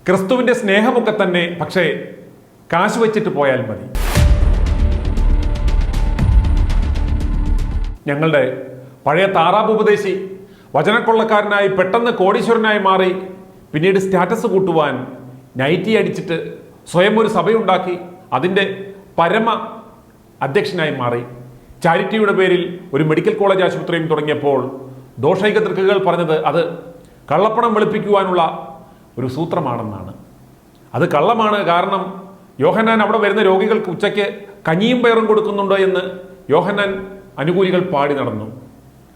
ക്രിസ്തുവിൻ്റെ സ്നേഹമൊക്കെ തന്നെ, പക്ഷേ കാശ് വെച്ചിട്ട് പോയാൽ മതി. ഞങ്ങളുടെ പഴയ താറാബ് ഉപദേശി വചനക്കൊള്ളക്കാരനായി പെട്ടെന്ന് കോടീശ്വരനായി മാറി, പിന്നീട് സ്റ്റാറ്റസ് കൂട്ടുവാൻ നൈറ്റി അടിച്ചിട്ട് സ്വയം ഒരു സഭയുണ്ടാക്കി അതിൻ്റെ പരമ അധ്യക്ഷനായി മാറി. ചാരിറ്റിയുടെ പേരിൽ ഒരു മെഡിക്കൽ കോളേജ് ആശുപത്രിയും തുടങ്ങിയപ്പോൾ ദോഷൈക ദൃക്കുകൾ പറഞ്ഞത് അത് കള്ളപ്പണം വെളുപ്പിക്കുവാനുള്ള ഒരു സൂത്രമാണെന്നാണ്. അത് കള്ളമാണ്. കാരണം യോഹന്നാൻ അവിടെ വരുന്ന രോഗികൾക്ക് ഉച്ചയ്ക്ക് കഞ്ഞിയും പയറും കൊടുക്കുന്നുണ്ടോ എന്ന് യോഹന്നാൻ അനുകൂലികൾ പാടി നടന്നു.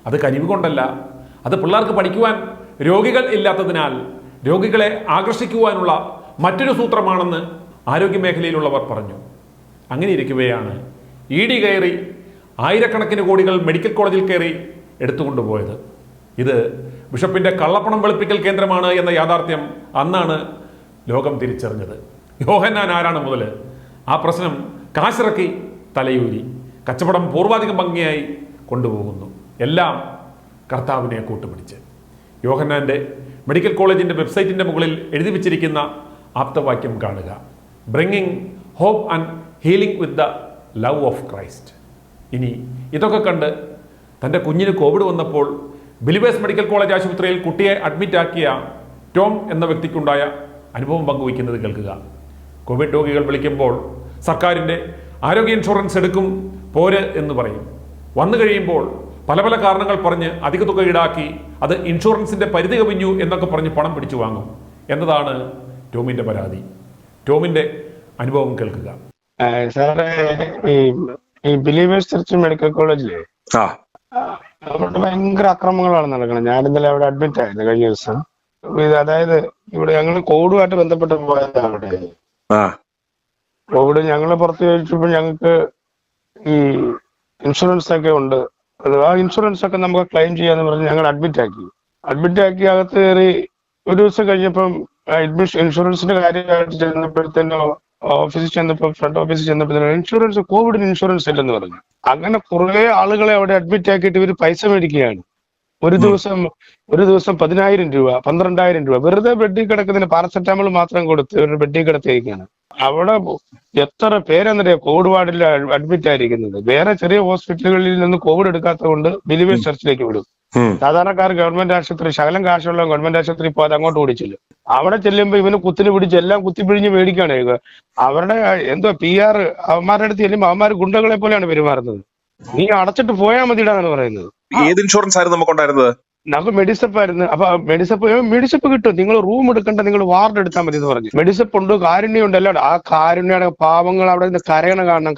അത് കനിവ് കൊണ്ടല്ല, അത് പിള്ളേർക്ക് പഠിക്കുവാൻ രോഗികൾ ഇല്ലാത്തതിനാൽ രോഗികളെ ആകർഷിക്കുവാനുള്ള മറ്റൊരു സൂത്രമാണെന്ന് ആരോഗ്യ മേഖലയിലുള്ളവർ പറഞ്ഞു. അങ്ങനെ ഇരിക്കുകയാണ് ഇ ഡി കയറി ആയിരക്കണക്കിന് കോടികൾ മെഡിക്കൽ കോളേജിൽ കയറി എടുത്തുകൊണ്ടുപോയത്. ഇത് ബിഷപ്പിന്റെ കള്ളപ്പണം വെളുപ്പിക്കൽ കേന്ദ്രമാണ് എന്ന യാഥാർത്ഥ്യം അന്നാണ് ലോകം തിരിച്ചറിഞ്ഞത്. യോഹന്നാൻ ആരാണ് മുതൽ ആ പ്രശ്നം കാശിറക്കി തലയൂരി കച്ചവടം പൂർവാധികം ഭംഗിയായി കൊണ്ടുപോകുന്നു. എല്ലാം കർത്താവിനെ കൂട്ടുപിടിച്ച്. യോഹന്നാന്റെ മെഡിക്കൽ കോളേജിന്റെ വെബ്സൈറ്റിന്റെ മുകളിൽ എഴുതി വച്ചിരിക്കുന്ന ആപ്തവാക്യം കാണുക: bringing hope and healing with the love of Christ. ഇനി ഇതൊക്കെ കണ്ട് തൻ്റെ കുഞ്ഞിന് കോവിഡ് വന്നപ്പോൾ ബിലീവേഴ്സ് മെഡിക്കൽ കോളേജ് ആശുപത്രിയിൽ കുട്ടിയെ അഡ്മിറ്റ് ആക്കിയ ടോം എന്ന വ്യക്തിക്കുണ്ടായ അനുഭവം പങ്കുവയ്ക്കുന്നത് കേൾക്കുക. കോവിഡ് രോഗികൾ വിളിക്കുമ്പോൾ സർക്കാരിൻ്റെ ആരോഗ്യ ഇൻഷുറൻസ് എടുക്കും പോര് എന്ന് പറയും. വന്നു കഴിയുമ്പോൾ പല പല കാരണങ്ങൾ പറഞ്ഞ് അധിക തുക ഈടാക്കി അത് ഇൻഷുറൻസിൻ്റെ പരിധി കവിഞ്ഞു എന്നൊക്കെ പറഞ്ഞ് പണം പിടിച്ചു വാങ്ങും എന്നതാണ് ടോമിൻ്റെ പരാതി. ടോമിൻ്റെ അനുഭവം കേൾക്കുക. സാറേ, ഈ ബിലീവേഴ്സ് ചർച്ച് മെഡിക്കൽ കോളേജിലെ അവിടെ ഭയങ്കര അക്രമങ്ങളാണ് നടക്കുന്നത്. ഞാൻ ഇന്നലെ അവിടെ അഡ്മിറ്റ് ആയിരുന്നു കഴിഞ്ഞ ദിവസം. അതായത് ഇവിടെ ഞങ്ങൾ കോവിഡുമായിട്ട് ബന്ധപ്പെട്ട് പോയതാണ്. അവിടെ കോവിഡ് ഞങ്ങൾ പുറത്ത് ചോദിച്ചപ്പോൾ ഞങ്ങൾക്ക് ഈ ഇൻഷുറൻസ് ഒക്കെ ഉണ്ട്, ആ ഇൻഷുറൻസ് ഒക്കെ നമുക്ക് ക്ലെയിം ചെയ്യാന്ന് പറഞ്ഞ് ഞങ്ങൾ അഡ്മിറ്റ് ആക്കി അകത്ത് കയറി ഒരു ദിവസം കഴിഞ്ഞപ്പം ഇൻഷുറൻസിന്റെ കാര്യമായിട്ട് ചെന്നപ്പോഴത്തേനോ ഫ്രണ്ട് ഓഫീസിൽ ചെന്നപ്പോഴത്തേനോ ഇൻഷുറൻസ് കോവിഡിന് ഇൻഷുറൻസ് ഇല്ലെന്ന് പറഞ്ഞു. അങ്ങനെ കുറെ ആളുകളെ അവിടെ അഡ്മിറ്റ് ആക്കിയിട്ട് ഇവർ പൈസ മേടിക്കുകയാണ്. ഒരു ദിവസം 10,000 രൂപ 12,000 രൂപ വെറുതെ ബെഡിൽ കിടക്കുന്നതിന് പാരസെറ്റാമോൾ മാത്രം കൊടുത്ത് ഇവരുടെ ബെഡിൽ കിടത്തിയിരിക്കുകയാണ്. അവിടെ എത്ര പേരെന്നറിയാം കോവിഡ് വാർഡിൽ അഡ്മിറ്റ് ആയിരിക്കുന്നത്. വേറെ ചെറിയ ഹോസ്പിറ്റലുകളിൽ നിന്ന് കോവിഡ് എടുക്കാത്തത് കൊണ്ട് ബിലീവേഴ്സ് ചർച്ചിലേക്ക് വിടും. സാധാരണക്കാർ ഗവൺമെന്റ് ആശുപത്രി ശകലം കാശുള്ള ഗവൺമെന്റ് ആശുപത്രി പോകാതെ അങ്ങോട്ട് ഓടിച്ചില്ല. അവിടെ ചെല്ലുമ്പോൾ ഇവന് കുത്തിന് പിടിച്ച് എല്ലാം കുത്തിപ്പിഴിഞ്ഞ് മേടിക്കുകയാണ്. അവരുടെ എന്തോ PR അവന്മാരുടെ അടുത്ത് ചെല്ലുമ്പോൾ അവന്മാർ ഗുണ്ടകളെ പോലെയാണ് പെരുമാറുന്നത്. നീ അടച്ചിട്ട് പോയാൽ മതിയിടാന്നാണ് പറയുന്നത്. ഏത് ഇൻഷുറൻസ് ആയിരുന്നു നമുക്കുണ്ടായിരുന്നത്? നമുക്ക് മെഡിസപ്പ് ആയിരുന്നു. അപ്പൊ മെഡിസപ്പ് കിട്ടും, നിങ്ങൾ റൂം എടുക്കണ്ട, നിങ്ങൾ വാർഡ് എടുത്താൽ മതി എന്ന് പറഞ്ഞു. മെഡിസപ്പ് ഉണ്ട്, കാരുണ്യം ഉണ്ട്, എല്ലാം. ആ കാരുണ്യയുടെ പാവങ്ങൾ അവിടെ നിന്ന് കരയണ കാണണം.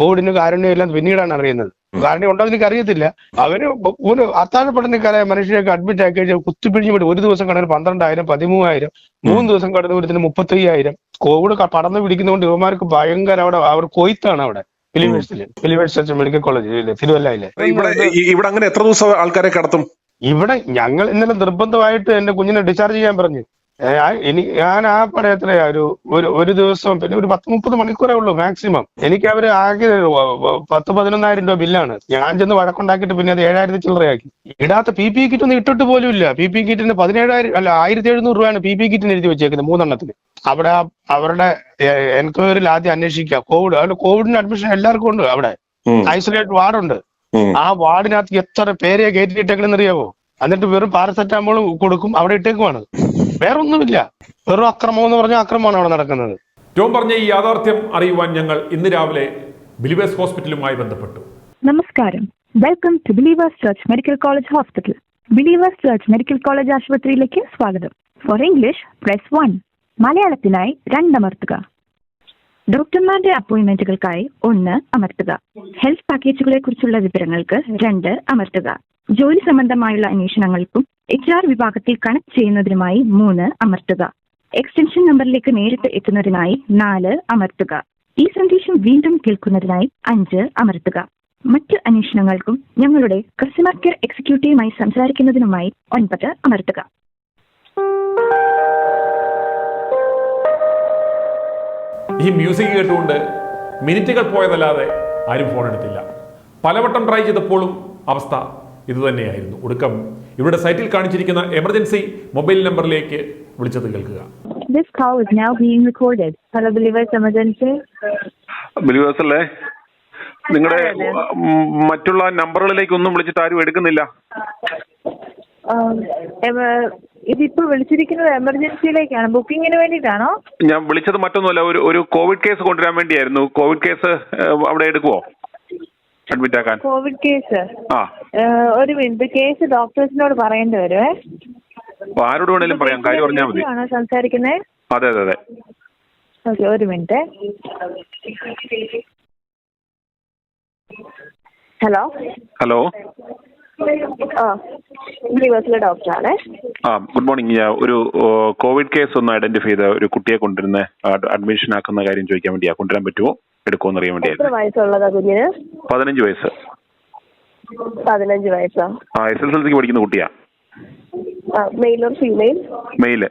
കോവിഡിന് കാരുണ്യം എല്ലാം പിന്നീടാണ് അറിയുന്നത്. കാരുണ്യം ഉണ്ടോ എനിക്ക് അറിയത്തില്ല. അവര് ഒരു അത്താഴപ്പെട്ട മനുഷ്യരെയൊക്കെ അഡ്മിറ്റ് ആക്കി കഴിഞ്ഞാൽ കുത്തിപ്പിഴിഞ്ഞ് വിടും. ഒരു ദിവസം കടന്ന് 12,000 13,000, 3 ദിവസം കടന്നു വിടുന്നതിന് 35,000. കോവിഡ് പടർന്ന് പിടിക്കുന്നതുകൊണ്ട് ഇവന്മാർക്ക് ഭയങ്കര അവർ കൊയ്ത്താണ് അവിടെ ബിലീവേഴ്സ് ചർച്ച് മെഡിക്കൽ കോളേജ് തിരുവല്ലയിലെ. ഇവിടെ അങ്ങനെ എത്ര ദിവസം ആൾക്കാരെ കടത്തും? ഇവിടെ ഞങ്ങൾ ഇന്നലെ നിർബന്ധമായിട്ട് എന്റെ കുഞ്ഞിനെ ഡിസ്ചാർജ് ചെയ്യാൻ പറഞ്ഞു. ഞാൻ ആ പടയത്തിലെ ഒരു ദിവസം പിന്നെ ഒരു 10-30 മണിക്കൂറേ ഉള്ളൂ മാക്സിമം. എനിക്ക് അവര് ആകെ 10-11,000 രൂപ ബില്ലാണ്. ഞാൻ ചെന്ന് വഴക്കുണ്ടാക്കിയിട്ട് പിന്നെ അത് 7,000 ചില്ലറയാക്കി. ഇടാത്ത PPE കിറ്റ് ഒന്നും ഇട്ടിട്ട് പോലും ഇല്ല. PPE കിറ്റിന് 1,700 രൂപയാണ് PPE കിറ്റിന് എഴുതി വെച്ചേക്കുന്നത് 3 എണ്ണത്തിന്. അവിടെ അവരുടെ എൻക്വയറിയിൽ ആദ്യം അന്വേഷിക്കുക കോവിഡിന് അഡ്മിഷൻ എല്ലാവർക്കും ഉണ്ട്. അവിടെ ഐസൊലേറ്റ് വാർഡുണ്ട്. ആ വാർഡിനകത്ത് എത്ര പേരെ കയറ്റിയിട്ടേക്കണെന്നറിയാവോ? എന്നിട്ട് വെറും പാരസെറ്റാമോൾ കൊടുക്കും, അവിടെ ഇട്ടേക്കുവാണ്. വേറൊന്നുമില്ല, വെറും അക്രമം എന്ന് പറഞ്ഞാൽ അക്രമമാണ് അവിടെ നടക്കുന്നത്. ടോം പറഞ്ഞ ഈ യാഥാർത്ഥ്യം അറിയുവാൻ ഞങ്ങൾ ഇന്ന് രാവിലെ ബിലീവേഴ്സ് ഹോസ്പിറ്റലുമായി ബന്ധപ്പെട്ടു. നമസ്കാരം, welcome to believers church medical college hospital. Believers church medical college ആശുപത്രിയിലേക്ക് സ്വാഗതം. ഫോർ ഇംഗ്ലീഷ് പ്രസ് 1, മലയാളത്തിനായി 2 അമർത്തുക. ഡോക്ടർമാരുടെ അപ്പോയിന്റ്മെന്റുകൾക്കായി 1 അമർത്തുക. ഹെൽത്ത് പാക്കേജുകളെ കുറിച്ചുള്ള വിവരങ്ങൾക്ക് 2 അമർത്തുക. ജോലി സംബന്ധമായുള്ള അന്വേഷണങ്ങൾക്കും HR വിഭാഗത്തിൽ കണക്ട് ചെയ്യുന്നതിനുമായി 3 അമർത്തുക. എക്സ്റ്റൻഷൻ നമ്പറിലേക്ക് നേരിട്ട് എത്തുന്നതിനായി 4 അമർത്തുക. ഈ സന്ദേശം വീണ്ടും കേൾക്കുന്നതിനായി 5 അമർത്തുക. മറ്റ് അന്വേഷണങ്ങൾക്കും ഞങ്ങളുടെ കസ്റ്റമർ കെയർ എക്സിക്യൂട്ടീവുമായി സംസാരിക്കുന്നതിനുമായി 9 അമർത്തുക. ഈ മ്യൂസിക് കേട്ടുകൊണ്ട് മിനിറ്റുകൾ പോയതല്ലാതെ ആരും ഫോൺ എടുത്തില്ല. പലവട്ടം ട്രൈ ചെയ്തപ്പോഴും അവസ്ഥ ഇതുതന്നെയായിരുന്നു. ഒടുക്കം ഇവരുടെ സൈറ്റിൽ കാണിച്ചിരിക്കുന്ന എമർജൻസി മൊബൈൽ നമ്പറിലേക്ക് വിളിച്ചത് കേൾക്കുക. This call is now being recorded. Hello, Believers Emergency. Believers അല്ലേ? നിങ്ങളുടെ മറ്റുള്ള നമ്പറുകളിലേക്ക് ഒന്നും വിളിച്ചിട്ട് ആരും എടുക്കുന്നില്ല. ഇതിപ്പോ വിളിച്ചിരിക്കുന്നത് എമർജൻസിയിലേക്കാണ്, ബുക്കിങ്ങിന് വേണ്ടിയിട്ടാണോ? ഞാൻ വിളിച്ചത് മറ്റൊന്നുമല്ല, ഒരു കോവിഡ് കേസ് കൊണ്ടുവരാൻ വേണ്ടിയായിരുന്നു. കോവിഡ് കേസ് അവിടെ എടുക്കുവോ അഡ്മിറ്റ് ആക്കാൻ? Covid case? ആ, ഒരു മിനിറ്റ്, കേസ് ഡോക്ടേഴ്സിനോട് പറയേണ്ടി വരുവേ. ആരോട് വേണേലും പറയാം, കാര്യം പറഞ്ഞാൽ മതി. സംസാരിക്കുന്നേ? അതെ അതെ അതെ. ഓക്കെ, ഒരു മിനിറ്റ്. ഹലോ ഹലോ, ബിലീവേഴ്സിലെ ഡോക്ടറാണ്. Good morning. ഒരു കോവിഡ് കേസ് ഒന്ന് ഐഡന്റിഫൈ ചെയ്ത ഒരു കുട്ടിയെ കൊണ്ടുവരുന്ന അഡ്മിഷൻ ആക്കുന്ന കാര്യം ചോദിക്കാൻ വേണ്ടിയാ. കൊണ്ടുവരാൻ പറ്റുമോ, എടുക്കുമോ അറിയാൻ വേണ്ടിയായിരുന്നു. എത്ര വയസ്സുള്ളതാ കുഞ്ഞിന്? 15 വയസ്സ്. 15 വയസ്സോ? SSLCക്ക് പഠിക്കുന്ന കുട്ടിയാ. Male or female? മെയില്.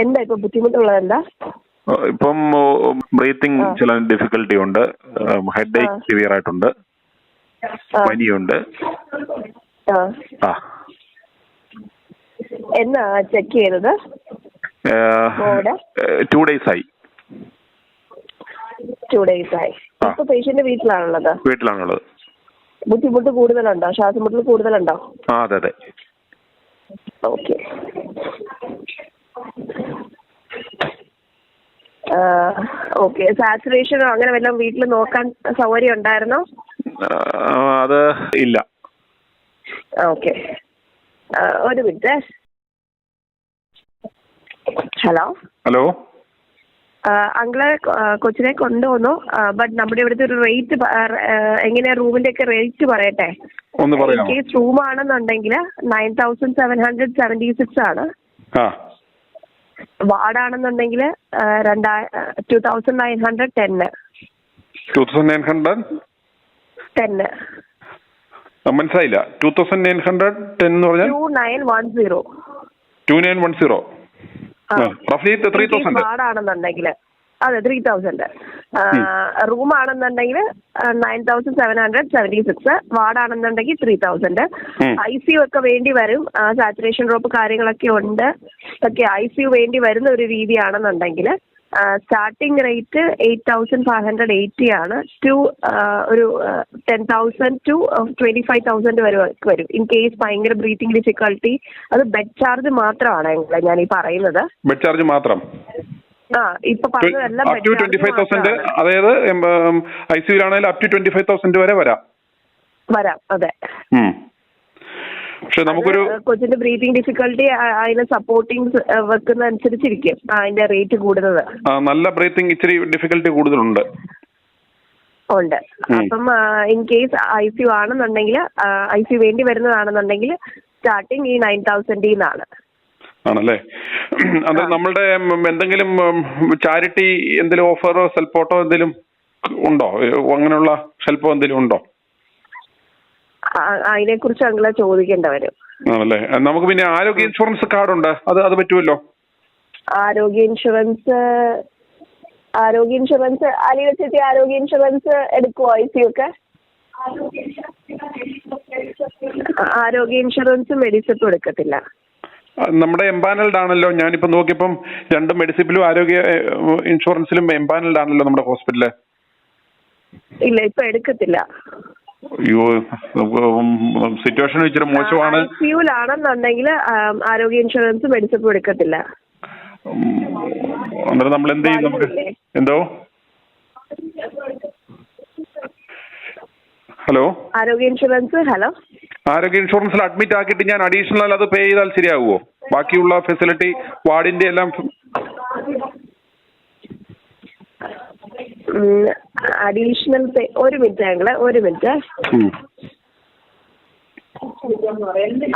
എന്താ ഇപ്പൊ ബുദ്ധിമുട്ടുള്ളത്? എന്താ ഇപ്പം ബ്രീത്തിങ് ചില ഡിഫിക്കൽട്ടി ഉണ്ട്, ഹെഡ് ഏക്ക് സിവിയർ ആയിട്ടുണ്ട്, പനിയുണ്ട്. എന്നാ ചെക്ക് ചെയ്തത്? 2 days ആയി. 2 days ആയി. ഇപ്പൊ പേഷ്യന്റ് വീട്ടിലാണുള്ളത്? വീട്ടിലാണുള്ളത്. ബുദ്ധിമുട്ട് കൂടുതലുണ്ടോ? ശ്വാസമുട്ടൽ കൂടുതലുണ്ടോ? അതെ അതെ. ഓക്കെ. ഓക്കെ, സാച്ചുറേഷനോ അങ്ങനെ വല്ലതും വീട്ടിൽ നോക്കാൻ സൗകര്യം ഉണ്ടായിരുന്നോ? അത് ഇല്ല. ഓക്കെ, ഒരു മിനിറ്റ്. ഹലോ ഹലോ, അങ്കിളെ കൊച്ചിനെ കൊണ്ടുവന്നു. ബട്ട് നമ്മുടെ ഇവിടുത്തെ ഒരു റേറ്റ് എങ്ങനെയാ, റൂമിന്റെ ഒക്കെ റേറ്റ് പറയട്ടെ. ഇൻ കേസ് റൂം ആണെന്നുണ്ടെങ്കിൽ 9776 ആണ്. വാർഡാണെന്നുണ്ടെങ്കിൽ 2910. 2910 മനസ്സിലായില്ല. 2910 എന്ന് പറഞ്ഞാൽ 2910. 2910 റഫ്ലി 3000. വാർഡാണെന്നുണ്ടെങ്കിൽ അതെ 3000. റൂം ആണെന്നുണ്ടെങ്കിൽ 9776. വാർഡാണെന്നുണ്ടെങ്കിൽ 3000. ICU ഒക്കെ വേണ്ടി വരും. സാച്ചുറേഷൻ ഡ്രോപ്പ് കാര്യങ്ങളൊക്കെ ഉണ്ട്. ഒക്കെ ICU വേണ്ടി വരുന്ന ഒരു രീതിയാണെന്നുണ്ടെങ്കിൽ സ്റ്റാർട്ടിംഗ് റേറ്റ് 8580 ആണ്. ഒരു 10,000 to 25,000 വരെ വരും. ഇൻ കേസ് ഭയങ്കര ബ്രീത്തിങ് ഡിഫിക്കൽട്ടി. അത് ബെഡ് ചാർജ് മാത്രമാണ് ഞാൻ ഈ പറയുന്നത്. ബെഡ് ചാർജ് മാത്രം? ഇപ്പൊ പറഞ്ഞതെല്ലാം അപ് ടു 25,000. അതായത് ICUലാണെങ്കിൽ അപ് ടു 25,000 വരെ വരാം. അതെ. പക്ഷെ നമുക്കൊരു കൊച്ചിന്റെ ബ്രീതിങ് ഡിഫിക്കൽട്ടി അതിന് സപ്പോർട്ടിങ് വെക്കുന്ന അനുസരിച്ചിരിക്കും അതിന്റെ റേറ്റ് കൂടുന്നത്. നല്ല ബ്രീത്തിങ് ഇച്ചിരി ഡിഫിക്കൽട്ടി കൂടുതലുണ്ട്. അപ്പം ഇൻ കേസ് ICU ആണെന്നുണ്ടെങ്കിൽ, ICU വേണ്ടി വരുന്നതാണെന്നുണ്ടെങ്കിൽ സ്റ്റാർട്ടിങ് ഈ 9,000 ആണല്ലേ? അത് നമ്മളുടെ എന്തെങ്കിലും ചാരിറ്റി എന്തെങ്കിലും ഓഫറോ സെൽപ്പോട്ടോ എന്തെങ്കിലും ഉണ്ടോ? അങ്ങനെയുള്ള ഹെൽപ്പോ എന്തെങ്കിലും ഉണ്ടോ? അതിനെ കുറിച്ച് അങ്ങനെ ചോദിക്കേണ്ട വരും. ആണല്ലേ? നമുക്ക് പിന്നെ ആരോഗ്യ ഇൻഷുറൻസ് കാർഡ് ഉണ്ട്, അത് പറ്റുമല്ലോ? ആരോഗ്യ ഇൻഷുറൻസ് അലി വെച്ചിട്ട് ആരോഗ്യ ഇൻഷുറൻസ് എടുക്കുമോ? ICU ഒക്കെ ആരോഗ്യ ഇൻഷുറൻസ് മെഡിസിപ്പ് എടുക്കത്തില്ല. നമ്മുടെ എംപാനൽഡ് ആണല്ലോ. ഞാനിപ്പോ നോക്കിയപ്പം 2 മെഡിസിപ്പിലും ആരോഗ്യ ഇൻഷുറൻസിലും എംപാനൽഡ് ആണല്ലോ നമ്മുടെ ഹോസ്പിറ്റല്. ഇല്ല, ഇപ്പൊ എടുക്കത്തില്ല. അയ്യോ, സിറ്റുവേഷൻ ഇച്ചിരി മോശമാണ്. ICUലാണെന്നുണ്ടെങ്കിൽ ആരോഗ്യ ഇൻഷുറൻസ് മെഡിസിപ്പ് എടുക്കത്തില്ല. അന്നേരം നമ്മൾ എന്ത് ചെയ്യും? നമുക്ക് എന്തോ? ഹലോ, ആരോഗ്യ ഇൻഷുറൻസ്. ഹലോ, ആരോഗ്യ ഇൻഷുറൻസിൽ അഡ്മിറ്റ് ആക്കിയിട്ട് ഞാൻ അഡീഷണൽ അത് പേ ചെയ്താൽ ശരിയാകുമോ? ബാക്കിയുള്ള ഫെസിലിറ്റി വാർഡിന്റെ എല്ലാം അഡീഷണൽ പേ. ഒരു മിനിറ്റ് ഞങ്ങള്, ഒരു മിനിറ്റ്.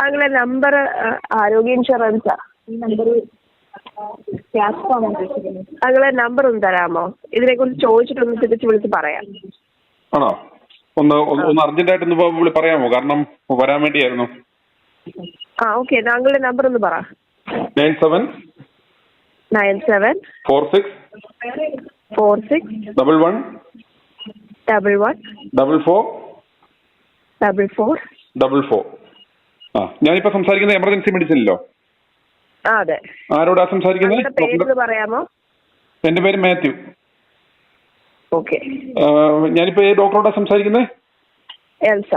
അങ്ങനെ നമ്പർ ആരോഗ്യ ഇൻഷുറൻസാ. അങ്ങനെ നമ്പർ ഒന്ന് തരാമോ? ഇതിനെ കുറിച്ച് ചോദിച്ചിട്ടൊന്ന് തിരിച്ച് വിളിച്ച് പറയാം. ആണോ? ഒന്ന് അർജന്റായിട്ട് പറയാമോ? കാരണം വരാൻ വേണ്ടിയായിരുന്നു. ഓക്കെ, താങ്കളുടെ നമ്പർ ഒന്ന് പറ. 97 46 46 11 11 44 44 44. ഞാനിപ്പോ സംസാരിക്കുന്നത് എമർജൻസി മെഡിസിനിലോ? അതെ. ആരോടാ സംസാരിക്കുന്നത്? പേര് പറയാമോ? എന്റെ പേര് മാത്യു. ഓക്കെ. ഞാനിപ്പോ ഡോക്ടറോടാ സംസാരിക്കുന്നത്? എൽസ.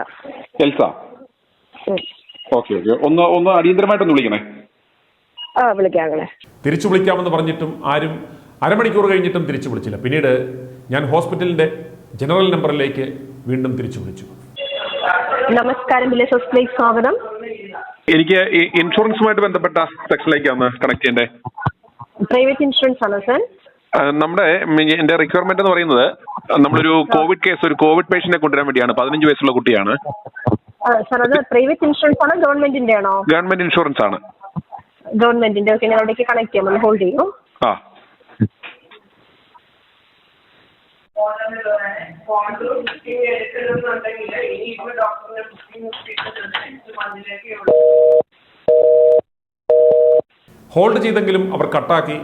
എൽസ. Okay okay. ഒന്ന് അടിയന്തരമായിട്ടൊന്ന് വിളിക്കണേ. വിളിക്കാങ്ങളെ. തിരിച്ചു വിളിക്കാമെന്ന് പറഞ്ഞിട്ടും ആരും അരമണിക്കൂർ കഴിഞ്ഞിട്ടും തിരിച്ചു വിളിച്ചില്ല. പിന്നീട് ഞാൻ ഹോസ്പിറ്റലിന്റെ ജനറൽ നമ്പറിലേക്ക് വീണ്ടും തിരിച്ചു വിളിച്ചു. നമസ്കാരം, വില്ലേജ് ഹോസ്പിറ്റലിലേക്ക് സ്വാഗതം. എനിക്ക് ഇൻഷുറൻസുമായിട്ട് ബന്ധപ്പെട്ട സെക്ഷനിലേക്ക് ഒന്ന് കണക്ട് ചെയ്യണ്ടേ? പ്രൈവറ്റ് ഇൻഷുറൻസ് ആണോ സാർ? നമ്മുടെ എന്റെ റിക്വയർമെന്റ് എന്ന് പറയുന്നത് നമ്മളൊരു കോവിഡ് കേസ്, ഒരു കോവിഡ് പേഷ്യന്റിനെ കൊണ്ടുവരാൻ വേണ്ടിയാണ്. 15 വയസ്സുള്ള കുട്ടിയാണ്. സാർ, അത് പ്രൈവറ്റ് ഇൻഷുറൻസ് ആണോ ഗവൺമെന്റിന്റെ ആണോ? ഗവൺമെന്റ് ഇൻഷുറൻസ് ആണ്. ഗവൺമെന്റിന്റെ. ഓക്കെ, ഞാൻ അവിടേക്ക് കണക്ട് ചെയ്യാം. ഹോൾഡ് ചെയ്യൂ. ഹോൾഡ് ചെയ്തെങ്കിലും അവർ കട്ടാക്കി.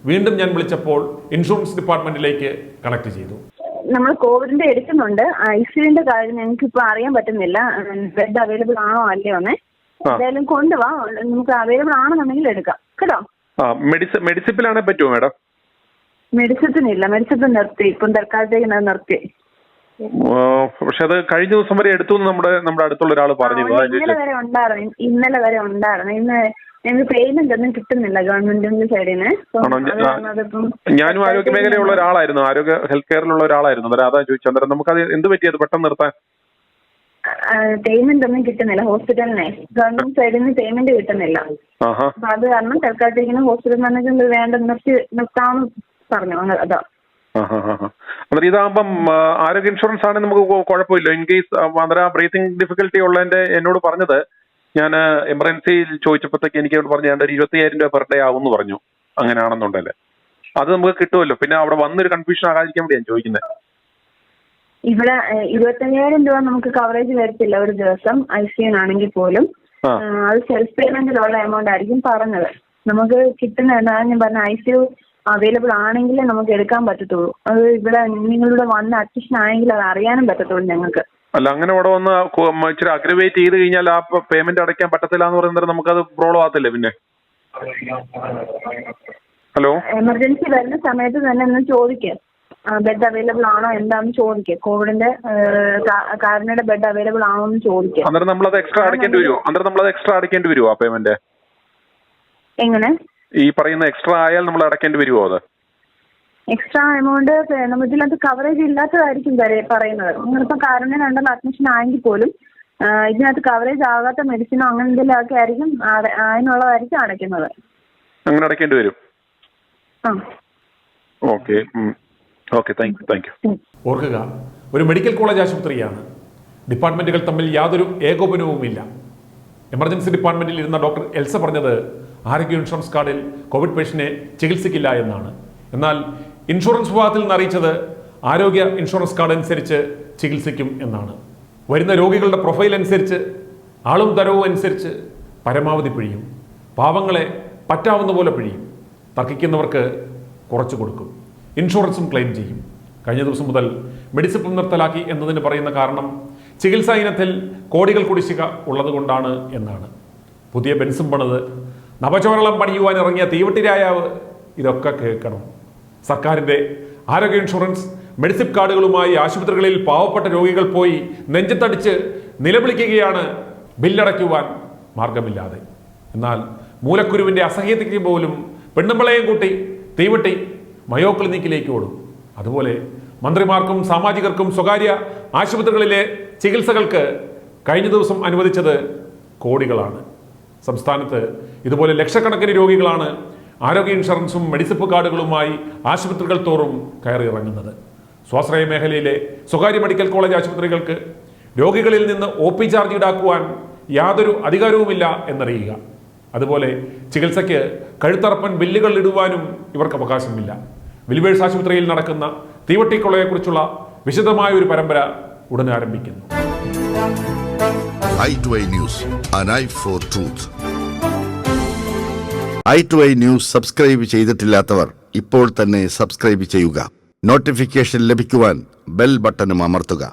വീണ്ടും ഞാൻ വിളിച്ചപ്പോൾ ഇൻഷുറൻസ് ഡിപ്പാർട്ട്മെന്റിലേക്ക് കണക്ട് ചെയ്തു. നമ്മൾ കോവിഡിന്റെ എടുക്കുന്നുണ്ട്. ഐസിയുവിന്റെ കാര്യം ഞങ്ങൾക്ക് ഇപ്പൊ അറിയാൻ പറ്റുന്നില്ല. ബെഡ് അവൈലബിൾ ആണോ അല്ലയോ എന്ന് എന്തായാലും കൊണ്ടുപോവാ. നമുക്ക് അവൈലബിൾ ആണെന്നുണ്ടെങ്കിൽ എടുക്കാം കേട്ടോ. മെഡിസിപ്പിലാണെ പറ്റുമോ മാഡം? മെഡിസിപ്പിനില്ല, മെഡിസിപ്പിൻ നിർത്തി. ഇപ്പം തൽക്കാലത്തേക്ക് നിർത്തി. പക്ഷെ അത് കഴിഞ്ഞ ദിവസം വരെ എടുത്തു നമ്മുടെ അടുത്തുള്ള ഒരാൾ പറഞ്ഞിരുന്നു. ഇന്നലെ വരെ ഉണ്ടായിരുന്നു. ഇന്ന് ഞങ്ങൾക്ക് പേയ്മെന്റ് ഒന്നും കിട്ടുന്നില്ല ഗവൺമെന്റിന്റെ സൈഡിൽ നിന്ന്. ഞാനും ആരോഗ്യ മേഖലയുള്ള ഒരാളായിരുന്നു, ആരോഗ്യ ഹെൽത്ത് കെയറിലുള്ള ഒരാളായിരുന്നു. അതാ ചോദിച്ചു. അന്നേരം നമുക്കത് എന്ത് പറ്റിയത് പെട്ടെന്ന് നിർത്താൻ? പേയ്മെന്റ് ഒന്നും കിട്ടുന്നില്ല ഹോസ്പിറ്റലിനെ. ഗവൺമെന്റ് സൈഡിൽ നിന്ന് പേയ്മെന്റ് കിട്ടുന്നില്ല. അപ്പൊ അത് കാരണം തൽക്കാലത്തേക്ക് ഹോസ്പിറ്റൽ മാനേജ്മെന്റ് വേണ്ട നിർത്താമെന്ന് പറഞ്ഞു. അതാ. അന്നേരം ഇതാകുമ്പം ആരോഗ്യ ഇൻഷുറൻസ് ആണെങ്കിൽ നമുക്ക് കുഴപ്പമില്ല. ഇൻ കേസ് അന്നേരം ബ്രീത്തിങ് ഡിഫിക്കൽറ്റി ഉള്ളതിന്റെ എന്നോട് പറഞ്ഞത്, ഞാൻ എമർജൻസിയിൽ ചോദിച്ചപ്പോഴത്തേക്ക് എനിക്ക് പറഞ്ഞു 25,000 രൂപ പെർ ഡേ ആവുമെന്ന് പറഞ്ഞു. അങ്ങനെയാണെന്നുണ്ടല്ലേ അത് നമുക്ക് കിട്ടുമല്ലോ. പിന്നെ അവിടെ വന്നൊരു കൺഫ്യൂഷൻ ആകാതിരിക്കാൻ വേണ്ടി ഞാൻ ചോദിക്കുന്നത്. ഇവിടെ 25,000 രൂപ നമുക്ക് കവറേജ് വരത്തില്ല ഒരു ദിവസം ഐസിയുനാണെങ്കിൽ പോലും. അത് സെൽഫ് പേയ്മെന്റിലുള്ള എമൗണ്ട് ആയിരിക്കും പറഞ്ഞത്. നമുക്ക് കിട്ടുന്ന ഞാൻ പറഞ്ഞ ഐസിയു അവൈലബിൾ ആണെങ്കിലേ നമുക്ക് എടുക്കാൻ പറ്റത്തുള്ളൂ. അത് ഇവിടെ നിങ്ങളുടെ വന്ന് അഡ്മിഷൻ ആയെങ്കിൽ അത് അറിയാനും പറ്റത്തുള്ളൂ ഞങ്ങൾക്ക്. അല്ല, അങ്ങനെ ഇവിടെ വന്ന് ഇച്ചിരി അഗ്രവേറ്റ് ചെയ്ത് കഴിഞ്ഞാൽ ആ പേയ്മെന്റ് അടയ്ക്കാൻ പറ്റത്തില്ല എന്ന് പറയുന്നത് നമുക്കത് പ്രോബ്ലം ആകത്തില്ലേ? പിന്നെ ഹലോ, എമർജൻസി വരുന്ന സമയത്ത് തന്നെ ഒന്ന് ചോദിക്കാം, ബെഡ് അവൈലബിൾ ആണോ എന്താണെന്ന് ചോദിക്കാം. കോവിഡിന്റെ കാരണയുടെ ബെഡ് അവൈലബിൾ ആണോ എന്ന് ചോദിക്കാം. അന്നേരം നമ്മളത് എക്സ്ട്രാ അടയ്ക്കേണ്ടി വരുമോ ആ പേയ്മെന്റ്? എങ്ങനെ? ഈ പറയുന്ന എക്സ്ട്രാ ആയാൽ നമ്മൾ അടയ്ക്കേണ്ടി വരുമോ? അത് എക്സ്ട്രാ എമൗണ്ട് ഇതിനകത്ത് കവറേജ് ഇല്ലാത്തതായിരിക്കും പറയുന്നത്. നിങ്ങളിപ്പോൾ കാരണം രണ്ടെണ്ണം അഡ്മിഷൻ ആയെങ്കിൽ പോലും ഇതിനകത്ത് കവറേജ് ആകാത്ത മെഡിസിനോ അങ്ങനെ എന്തെങ്കിലും ഒക്കെ ആയിരിക്കും അതിനുള്ളതായിരിക്കും അടയ്ക്കുന്നത്. അങ്ങനെ അടയ്ക്കേണ്ടി വരും. Okay, thank you. ഓർക്കുക, ഒരു മെഡിക്കൽ കോളേജ് ആശുപത്രിയാണ്. ഡിപ്പാർട്ട്മെന്റുകൾ തമ്മിൽ യാതൊരു ഏകോപനവുമില്ല. എമർജൻസി ഡിപ്പാർട്ട്മെന്റിൽ ഇരുന്ന ഡോക്ടർ എൽസ പറഞ്ഞത് ആരോഗ്യ ഇൻഷുറൻസ് കാർഡിൽ കോവിഡ് പേഷ്യന്റിനെ ചികിത്സിക്കില്ല എന്നാണ്. എന്നാൽ ഇൻഷുറൻസ് വിഭാഗത്തിൽ നിന്ന് അറിയിച്ചത് ആരോഗ്യ ഇൻഷുറൻസ് കാർഡ് അനുസരിച്ച് ചികിത്സിക്കും എന്നാണ്. വരുന്ന രോഗികളുടെ പ്രൊഫൈൽ അനുസരിച്ച്, ആളും തരവും അനുസരിച്ച് പരമാവധി പിഴിയും. പാവങ്ങളെ പറ്റാവുന്ന പോലെ പിഴിയും. തർക്കിക്കുന്നവർക്ക് കുറച്ച് കൊടുക്കും. ഇൻഷുറൻസും ക്ലെയിം ചെയ്യും. കഴിഞ്ഞ ദിവസം മുതൽ മെഡിസിപ്പ് നിർത്തലാക്കി എന്നതിന് പറയുന്ന കാരണം ചികിത്സാ ഇനത്തിൽ കോടികൾ കുടിശ്ശിക ഉള്ളതുകൊണ്ടാണ് എന്നാണ്. പുതിയ ബെൻസും പണിത് നവചോരളം പണിയുവാൻ ഇറങ്ങിയ തീവട്ടി രായാവ് ഇതൊക്കെ കേൾക്കണം. സർക്കാരിൻ്റെ ആരോഗ്യ ഇൻഷുറൻസ് മെഡിസിപ്പ് കാർഡുകളുമായി ആശുപത്രികളിൽ പാവപ്പെട്ട രോഗികൾ പോയി നെഞ്ചത്തടിച്ച് നിലവിളിക്കുകയാണ് ബില്ലടയ്ക്കുവാൻ മാർഗമില്ലാതെ. എന്നാൽ മൂലക്കുരുവിൻ്റെ അസഹ്യതയ്ക്ക് പോലും പെണ്ണുമ്പളയും കൂട്ടി തീവട്ടി മയോ ക്ലിനിക്കിലേക്ക് ഓടും. അതുപോലെ മന്ത്രിമാർക്കും സാമാജികർക്കും സ്വകാര്യ ആശുപത്രികളിലെ ചികിത്സകൾക്ക് കഴിഞ്ഞ ദിവസം അനുവദിച്ചത് കോടികളാണ്. സംസ്ഥാനത്ത് ഇതുപോലെ ലക്ഷക്കണക്കിന് രോഗികളാണ് ആരോഗ്യ ഇൻഷുറൻസും മെഡിസിപ്പ് കാർഡുകളുമായി ആശുപത്രികൾ തോറും കയറിയിറങ്ങുന്നത്. സ്വാശ്രയ മേഖലയിലെ സ്വകാര്യ മെഡിക്കൽ കോളേജ് ആശുപത്രികൾക്ക് രോഗികളിൽ നിന്ന് OP ചാർജ് ഈടാക്കുവാൻ യാതൊരു അധികാരവുമില്ല എന്നറിയുക. അതുപോലെ ചികിത്സയ്ക്ക് കഴുത്തറപ്പൻ ബില്ലുകൾ ഇടുവാനും ഇവർക്ക് അവകാശമില്ല. വിലിവേഴ്സ് ആശുപത്രിയിൽ നടക്കുന്ന തീവട്ടിക്കൊള്ളയെക്കുറിച്ചുള്ള വിശദമായ ഒരു പരമ്പര ഉടനെ ആരംഭിക്കുന്നു. i2i News, an eye for truth. i2i News subscribe ചെയ്തിട്ടില്ലാത്തവർ ഇപ്പോൾ തന്നെ സബ്സ്ക്രൈബ് ചെയ്യുക. നോട്ടിഫിക്കേഷൻ ലഭിക്കുവാൻ ബെൽ ബട്ടണും അമർത്തുക.